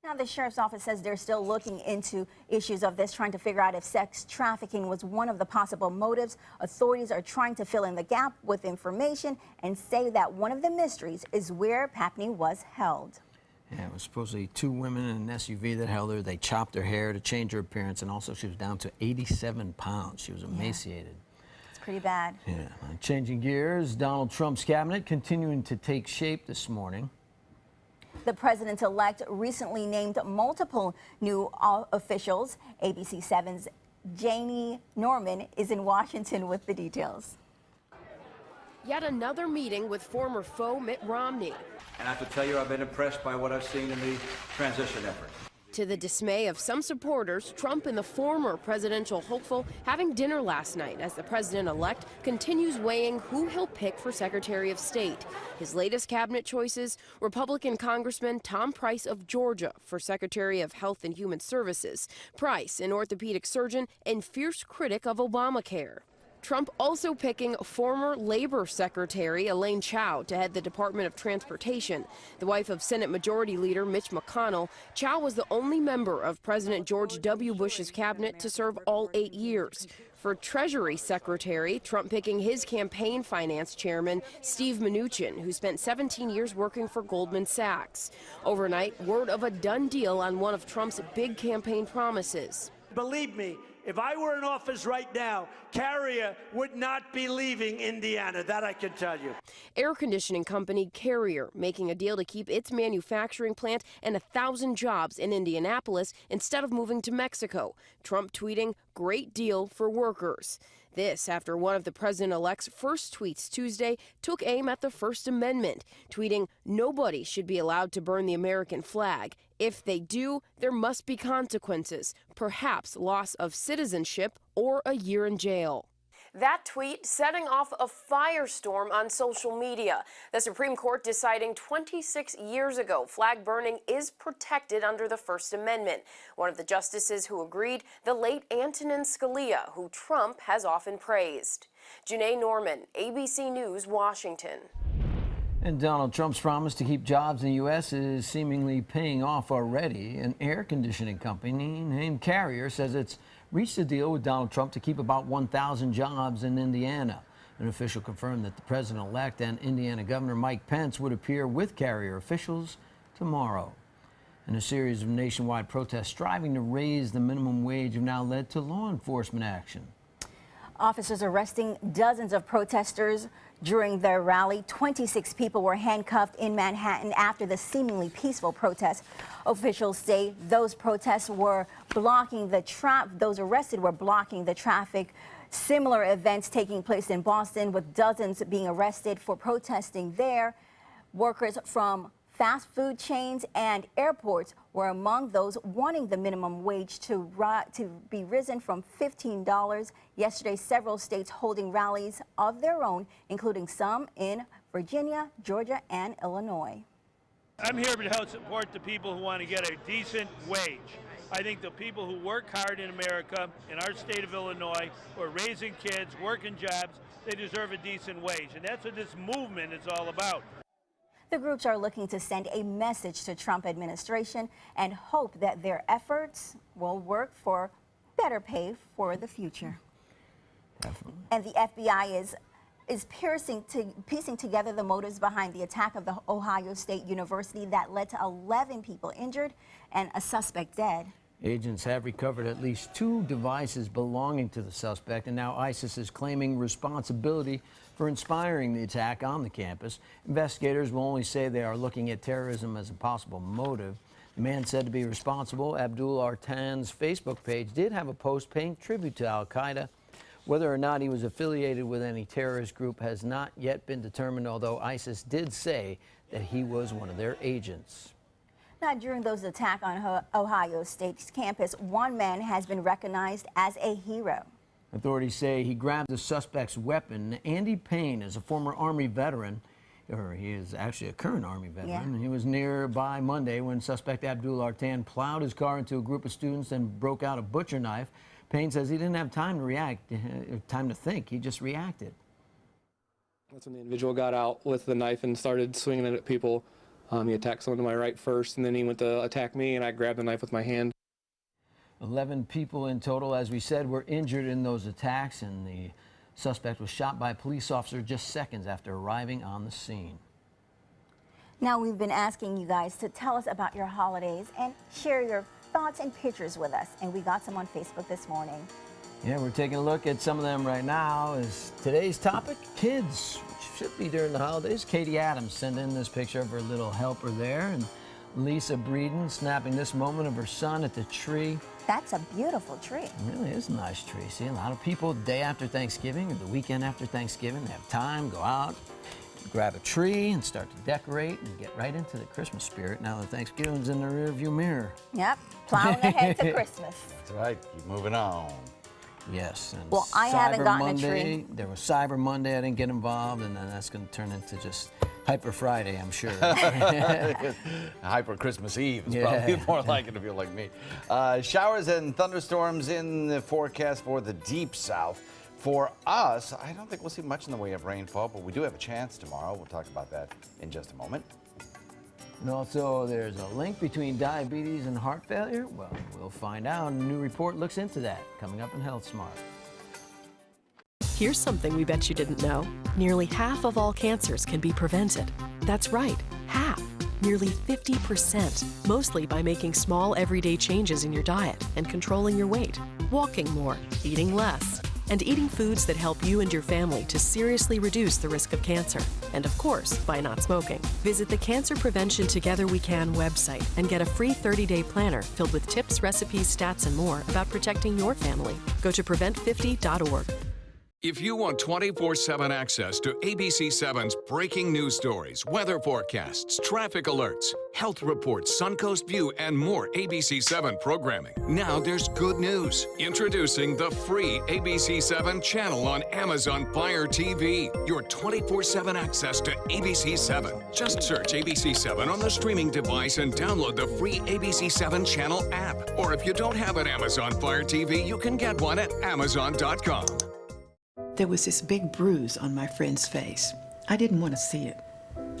Now, the sheriff's office says they're still looking into issues of this, trying to figure out if sex trafficking was one of the possible motives. Authorities are trying to fill in the gap with information and say that one of the mysteries is where Papini was held.
Yeah, it was supposedly 2 women in an SUV that held her. They chopped her hair to change her appearance, and also she was down to 87 pounds. She was emaciated.
It's pretty bad.
Yeah. Changing gears, Donald Trump's cabinet continuing to take shape this morning.
The president-elect recently named multiple new officials. ABC 7's Janie Norman is in Washington with the details.
Yet another meeting with former foe Mitt Romney.
And I have to tell you, I've been impressed by what I've seen in the transition effort.
To the dismay of some supporters, Trump and the former presidential hopeful having dinner last night as the president-elect continues weighing who he'll pick for Secretary of State. His latest cabinet choices, Republican Congressman Tom Price of Georgia for Secretary of Health and Human Services. Price, an orthopedic surgeon and fierce critic of Obamacare. Trump also picking former Labor Secretary Elaine Chao to head the Department of Transportation. The wife of Senate Majority Leader Mitch McConnell, Chao was the only member of President George W. Bush's cabinet to serve all 8 years. For Treasury Secretary, Trump picking his campaign finance chairman, Steve Mnuchin, who spent 17 years working for Goldman Sachs. Overnight, word of a done deal on one of Trump's big campaign promises.
Believe me, if I were in office right now, Carrier would not be leaving Indiana. That I can tell you.
Air conditioning company Carrier making a deal to keep its manufacturing plant and 1,000 jobs in Indianapolis instead of moving to Mexico. Trump tweeting, "Great deal for workers." This after one of the president-elect's first tweets Tuesday took aim at the First Amendment, tweeting, "Nobody should be allowed to burn the American flag. If they do, there must be consequences, perhaps loss of citizenship or a year in jail." That tweet setting off a firestorm on social media. The Supreme Court deciding 26 years ago flag burning is protected under the First Amendment. One of the justices who agreed, the late Antonin Scalia, who Trump has often praised. Janae Norman, ABC News, Washington.
And Donald Trump's promise to keep jobs in the U.S. is seemingly paying off already. An air conditioning company named Carrier says it's reached a deal with Donald Trump to keep about 1,000 jobs in Indiana. An official confirmed that the president-elect and Indiana Governor Mike Pence would appear with Carrier officials tomorrow. And a series of nationwide protests striving to raise the minimum wage have now led to law enforcement action.
Officers arresting dozens of protesters during their rally. 26 people were handcuffed in Manhattan after the seemingly peaceful protest. Officials say those protests were blocking those arrested were blocking the traffic. Similar events taking place in Boston, with dozens being arrested for protesting there. Workers from fast food chains and airports were among those wanting the minimum wage to be risen from $15. Yesterday, several states holding rallies of their own, including some in Virginia, Georgia, and Illinois.
I'm here to help support the people who want to get a decent wage. I think the people who work hard in America, in our state of Illinois, who are raising kids, working jobs, they deserve a decent wage. And that's what this movement is all about.
The groups are looking to send a message to Trump administration and hope that their efforts will work for better pay for the future.
Definitely.
And the FBI is piecing together the motives behind the attack of the Ohio State University that led to 11 people injured and a suspect dead.
Agents have recovered at least 2 devices belonging to the suspect, and now ISIS is claiming responsibility for inspiring the attack on the campus. Investigators will only say they are looking at terrorism as a possible motive. The man said to be responsible, Abdul Artan's Facebook page did have a post paying tribute to al-Qaeda. Whether or not he was affiliated with any terrorist group has not yet been determined, although ISIS did say that he was one of their agents.
Now, during those attacks on Ohio State's campus, one man has been recognized as a hero.
Authorities say he grabbed the suspect's weapon. Andy Payne is a former Army veteran, or he is actually a current Army veteran. Yeah. He was nearby Monday when suspect Abdul Artan plowed his car into a group of students and broke out a butcher knife. Payne says he didn't have time to react, time to think. He just reacted.
That's when the individual got out with the knife and started swinging it at people. He attacked someone to my right first, and then he went to attack me, and I grabbed the knife with my hand.
11 people in total, as we said, were injured in those attacks, and the suspect was shot by a police officer just seconds after arriving on the scene.
Now, we've been asking you guys to tell us about your holidays and share your thoughts and pictures with us, and we got some on Facebook this morning.
Yeah, we're taking a look at some of them right now. Is today's topic kids, which should be during the holidays. Katie Adams sent in this picture of her little helper there, and Lisa Breeden snapping this moment of her son at the tree.
That's a beautiful tree.
It really is a nice tree. See, a lot of people day after Thanksgiving or the weekend after Thanksgiving, they have time, go out, grab a tree and start to decorate and get right into the Christmas spirit now that Thanksgiving's in the rearview mirror.
Yep, plowing ahead to Christmas.
That's right, keep moving on.
Yes. And
well, I haven't gotten
Monday,
a tree.
There was Cyber Monday. I didn't get involved, and then that's going to turn into just Hyper Friday, I'm sure.
Hyper Christmas Eve is probably more like it if you're like me. Showers and thunderstorms in the forecast for the deep south. For us, I don't think we'll see much in the way of rainfall, but we do have a chance tomorrow. We'll talk about that in just a moment.
And also, there's a link between diabetes and heart failure. Well, we'll find out. A new report looks into that, coming up in Health Smart.
Here's something we bet you didn't know. Nearly half of all cancers can be prevented. That's right, half. Nearly 50%, mostly by making small everyday changes in your diet and controlling your weight, walking more, eating less, and eating foods that help you and your family to seriously reduce the risk of cancer. And of course, by not smoking. Visit the Cancer Prevention Together We Can website and get a free 30-day planner filled with tips, recipes, stats, and more about protecting your family. Go to prevent50.org.
If you want 24/7 access to ABC7's breaking news stories, weather forecasts, traffic alerts, health reports, Suncoast View, and more ABC7 programming, now there's good news. Introducing the free ABC7 channel on Amazon Fire TV. Your 24/7 access to ABC7. Just search ABC7 on the streaming device and download the free ABC7 channel app. Or if you don't have an Amazon Fire TV, you can get one at Amazon.com.
There was this big bruise on my friend's face. I didn't want to see it.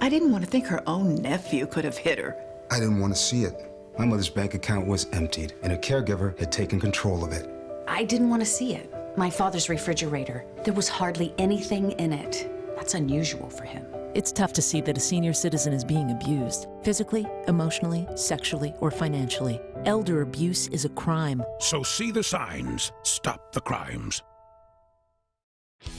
I didn't want to think her own nephew could have hit her.
I didn't want to see it. My mother's bank account was emptied, and a caregiver had taken control of it.
I didn't want to see it. My father's refrigerator. There was hardly anything in it. That's unusual for him.
It's tough to see that a senior citizen is being abused, physically, emotionally, sexually, or financially. Elder abuse is a crime.
So see the signs. Stop the crimes.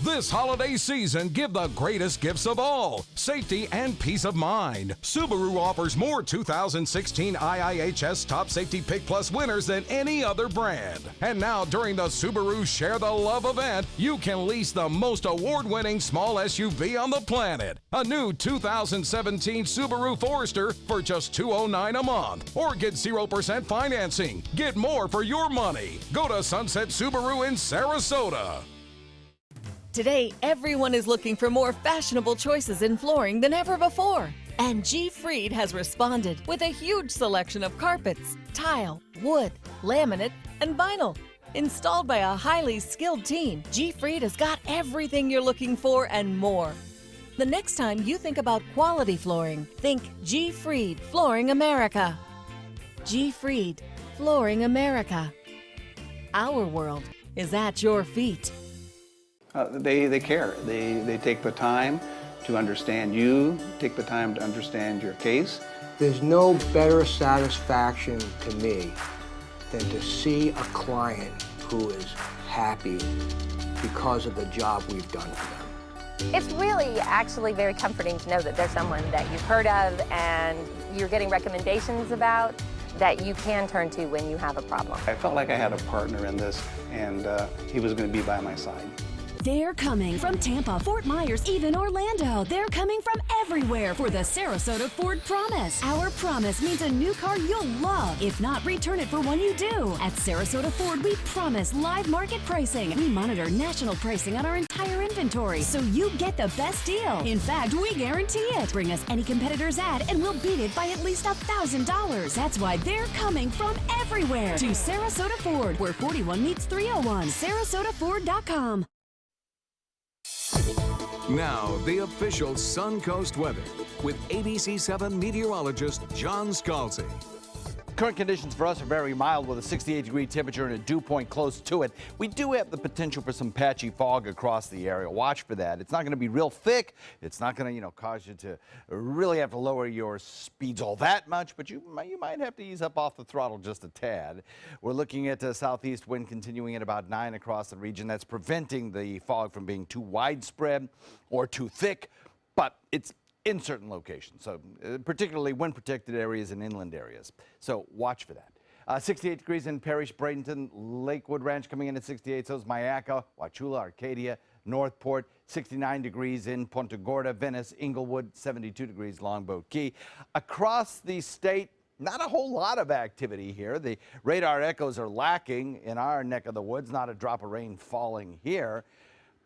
This holiday season, give the greatest gifts of all, safety and peace of mind. Subaru offers more 2016 IIHS Top Safety Pick Plus winners than any other brand. And now, during the Subaru Share the Love event, you can lease the most award-winning small SUV on the planet. A new 2017 Subaru Forester for just $209 a month. Or get 0% financing. Get more for your money. Go to Sunset Subaru in Sarasota.
Today, everyone is looking for more fashionable choices in flooring than ever before. And G. Fried has responded with a huge selection of carpets, tile, wood, laminate, and vinyl. Installed by a highly skilled team, G. Fried has got everything you're looking for and more. The next time you think about quality flooring, think G. Fried Flooring America. G. Fried Flooring America. Our world is at your feet.
They care. They take the time to understand you, take the time to understand your case.
There's no better satisfaction to me than to see a client who is happy because of the job we've done for them.
It's really actually very comforting to know that there's someone that you've heard of and you're getting recommendations about that you can turn to when you have a problem.
I felt like I had a partner in this, and he was going to be by my side.
They're coming from Tampa, Fort Myers, even Orlando. They're coming from everywhere for the Sarasota Ford Promise. Our promise means a new car you'll love. If not, return it for one you do. At Sarasota Ford, we promise live market pricing. We monitor national pricing on our entire inventory, so you get the best deal. In fact, we guarantee it. Bring us any competitor's ad, and we'll beat it by at least $1,000. That's why they're coming from everywhere to Sarasota Ford, where 41 meets 301. SarasotaFord.com.
Now, the official Suncoast weather with ABC7 meteorologist John Scalzi.
Current conditions for us are very mild with a 68-degree temperature and a dew point close to it. We do have the potential for some patchy fog across the area. Watch for that. It's not going to be real thick. It's not going to, cause you to really have to lower your speeds all that much, but you might have to ease up off the throttle just a tad. We're looking at a southeast wind continuing at about 9 across the region. That's preventing the fog from being too widespread or too thick, but it's in certain locations, so particularly wind-protected areas and inland areas. So watch for that. 68 degrees in Parrish, Bradenton, Lakewood Ranch coming in at 68. So is Mayaca, Wauchula, Arcadia, Northport. 69 degrees in Punta Gorda, Venice, Inglewood. 72 degrees Longboat Key. Across the state, not a whole lot of activity here. The radar echoes are lacking in our neck of the woods. Not a drop of rain falling here.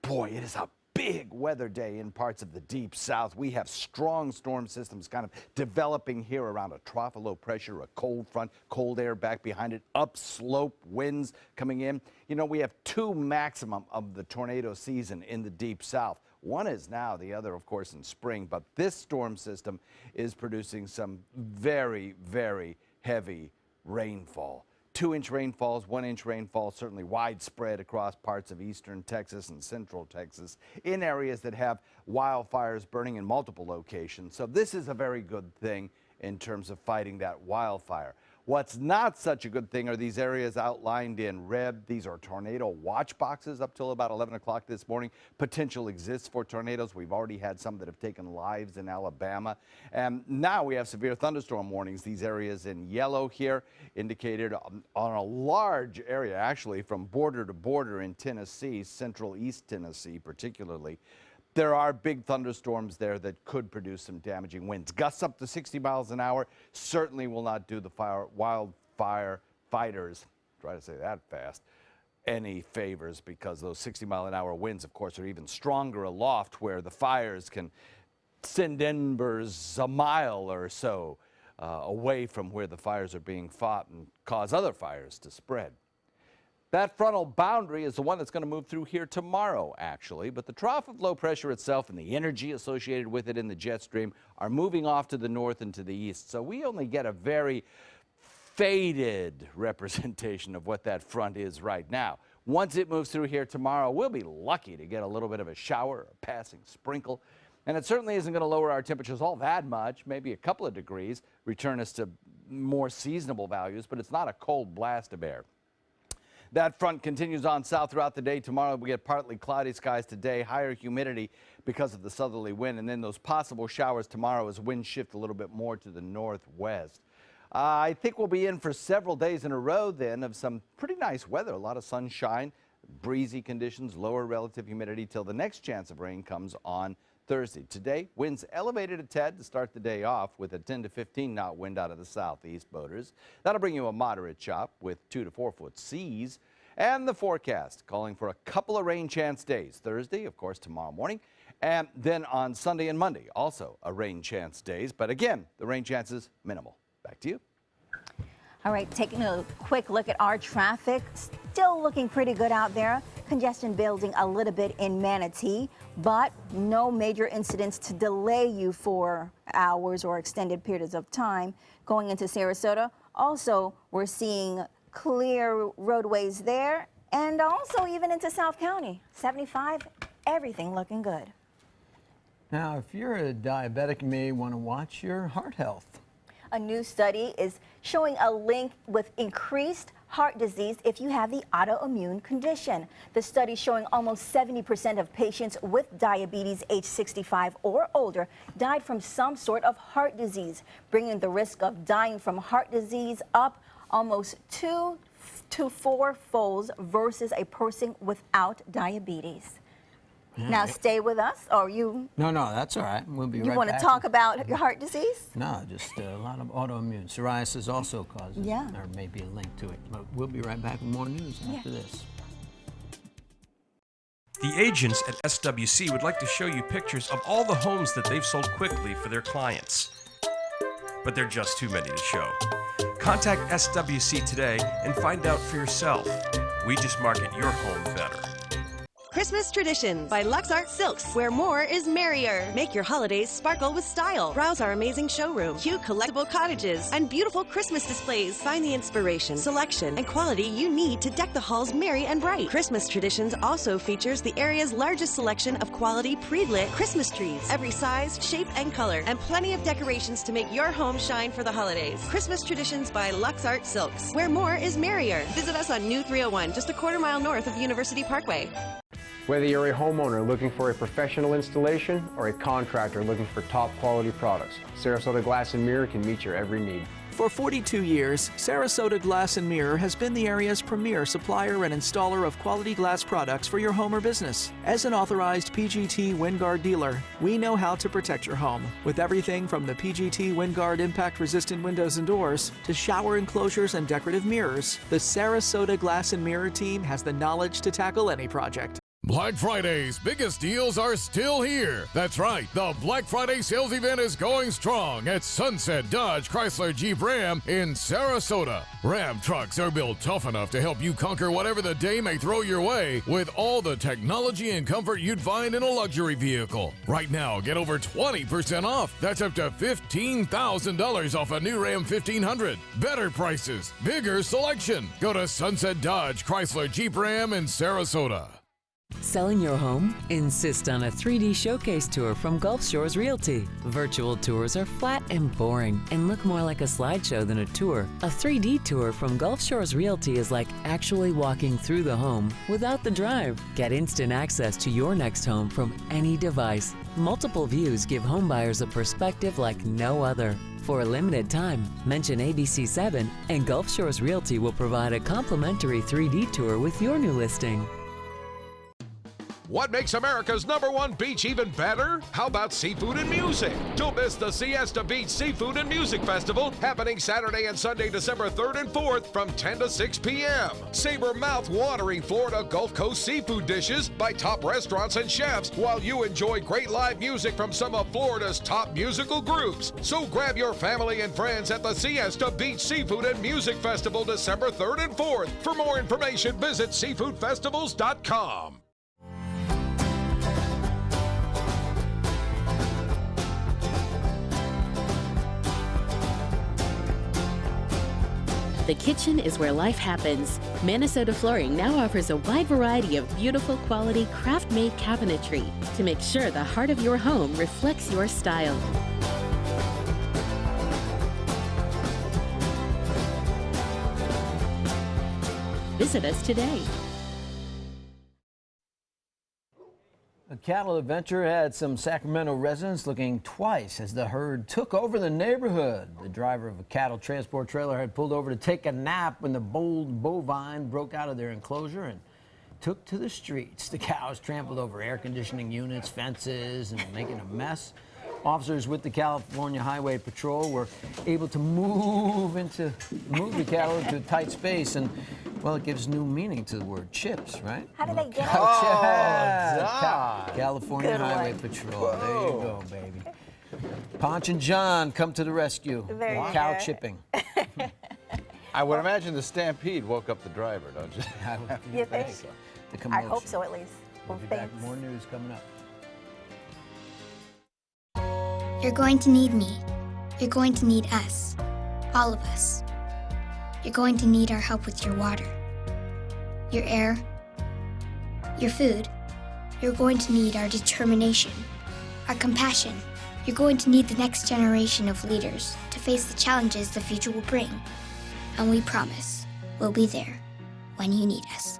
Boy, it is a big weather day in parts of the deep south. We have strong storm systems kind of developing here around a trough of low pressure, a cold front, cold air back behind it, upslope winds coming in. We have two maximum of the tornado season in the deep south. One is now, the other, of course, in spring, but this storm system is producing some very, very heavy rainfall. 2-inch rainfalls, 1-inch rainfall, certainly widespread across parts of eastern Texas and central Texas in areas that have wildfires burning in multiple locations. So this is a very good thing in terms of fighting that wildfire. What's not such a good thing are these areas outlined in red. These are tornado watch boxes up till about 11 o'clock this morning. Potential exists for tornadoes. We've already had some that have taken lives in Alabama. And now we have severe thunderstorm warnings. These areas in yellow here indicated on a large area, actually from border to border in Tennessee, central East Tennessee particularly. There are big thunderstorms there that could produce some damaging winds. Gusts up to 60 miles an hour certainly will not do the wildfire fighters, try to say that fast, any favors, because those 60-mile-an-hour winds, of course, are even stronger aloft where the fires can send embers a mile or so away from where the fires are being fought and cause other fires to spread. That frontal boundary is the one that's going to move through here tomorrow, actually, but the trough of low pressure itself and the energy associated with it in the jet stream are moving off to the north and to the east, so we only get a very faded representation of what that front is right now. Once it moves through here tomorrow, we'll be lucky to get a little bit of a shower, a passing sprinkle, and it certainly isn't going to lower our temperatures all that much, maybe a couple of degrees, return us to more seasonable values, but it's not a cold blast of air. That front continues on south throughout the day. Tomorrow we get partly cloudy skies today, higher humidity because of the southerly wind, and then those possible showers tomorrow as winds shift a little bit more to the northwest. I think we'll be in for several days in a row then of some pretty nice weather, a lot of sunshine, breezy conditions, lower relative humidity till the next chance of rain comes on Thursday. Today, winds elevated a tad to start the day off with a 10 to 15 knot wind out of the southeast, boaters. That'll bring you a moderate chop with 2 to 4 foot seas. And the forecast calling for a couple of rain chance days. Thursday, of course, tomorrow morning. And then on Sunday and Monday, also a rain chance days. But again, the rain chances minimal. Back to you.
All right, taking a quick look at our traffic. Still looking pretty good out there. Congestion building a little bit in Manatee, but no major incidents to delay you for hours or extended periods of time. Going into Sarasota, also we're seeing clear roadways there, and also even into South County. 75, everything looking good.
Now, if you're a diabetic, you may want to watch your heart health.
A new study is showing a link with increased heart disease if you have the autoimmune condition. The study showing almost 70% of patients with diabetes age 65 or older died from some sort of heart disease, bringing the risk of dying from heart disease up almost 2 to 4 folds versus a person without diabetes.
Yeah.
Now stay with us, or you...
No, that's all right. We'll be right back.
You want to talk about your heart disease?
No, just a lot of autoimmune. Psoriasis also causes,
yeah,
there may be a link to it. But we'll be right back with more news after this.
The agents at SWC would like to show you pictures of all the homes that they've sold quickly for their clients. But they're just too many to show. Contact SWC today and find out for yourself. We just market your home better.
Christmas Traditions by Lux Art Silks, where more is merrier. Make your holidays sparkle with style. Browse our amazing showroom, cute collectible cottages, and beautiful Christmas displays. Find the inspiration, selection, and quality you need to deck the halls merry and bright. Christmas Traditions also features the area's largest selection of quality pre-lit Christmas trees, every size, shape, and color, and plenty of decorations to make your home shine for the holidays. Christmas Traditions by Lux Art Silks, where more is merrier. Visit us on New 301, just a quarter-mile north of University Parkway.
Whether you're a homeowner looking for a professional installation or a contractor looking for top quality products, Sarasota Glass and Mirror can meet your every need.
For 42 years, Sarasota Glass and Mirror has been the area's premier supplier and installer of quality glass products for your home or business. As an authorized PGT WinGuard dealer, we know how to protect your home with everything from the PGT WinGuard impact-resistant windows and doors to shower enclosures and decorative mirrors. The Sarasota Glass and Mirror team has the knowledge to tackle any project.
Black Friday's biggest deals are still here. That's right, the Black Friday sales event is going strong at Sunset Dodge Chrysler Jeep Ram in Sarasota. Ram trucks are built tough enough to help you conquer whatever the day may throw your way with all the technology and comfort you'd find in a luxury vehicle. Right now, get over 20% off. That's up to $15,000 off a new Ram 1500. Better prices, bigger selection. Go to Sunset Dodge Chrysler Jeep Ram in Sarasota.
Selling your home? Insist on a 3D showcase tour from Gulf Shores Realty. Virtual tours are flat and boring and look more like a slideshow than a tour. A 3D tour from Gulf Shores Realty is like actually walking through the home without the drive. Get instant access to your next home from any device. Multiple views give homebuyers a perspective like no other. For a limited time, mention ABC7 and Gulf Shores Realty will provide a complimentary 3D tour with your new listing.
What makes America's #1 beach even better? How about seafood and music? Don't miss the Siesta Beach Seafood and Music Festival happening Saturday and Sunday, December 3rd and 4th from 10 to 6 p.m. Savor mouth-watering Florida Gulf Coast seafood dishes by top restaurants and chefs while you enjoy great live music from some of Florida's top musical groups. So grab your family and friends at the Siesta Beach Seafood and Music Festival December 3rd and 4th. For more information, visit seafoodfestivals.com.
The kitchen is where life happens. Minnesota Flooring now offers a wide variety of beautiful quality craft-made cabinetry to make sure the heart of your home reflects your style. Visit us today.
A cattle adventure had some Sacramento residents looking twice as the herd took over the neighborhood. The driver of a cattle transport trailer had pulled over to take a nap when the bold bovine broke out of their enclosure and took to the streets. The cows trampled over air conditioning units, fences, and making a mess. Officers with the California Highway Patrol were able to move the cattle into a tight space, and well, it gives new meaning to the word chips, right?
How did they get
California
Good
Highway
one.
Patrol. There you go, baby. Ponch and John come to the rescue.
There you
Cow
go.
chipping.
I would imagine the stampede woke up the driver, don't you?
You think?
The
I
commotion.
hope so, at least.
We'll be back. More news coming up.
You're going to need me. You're going to need us. All of us. You're going to need our help with your water, your air, your food. You're going to need our determination, our compassion. You're going to need the next generation of leaders to face the challenges the future will bring. And we promise we'll be there when you need us.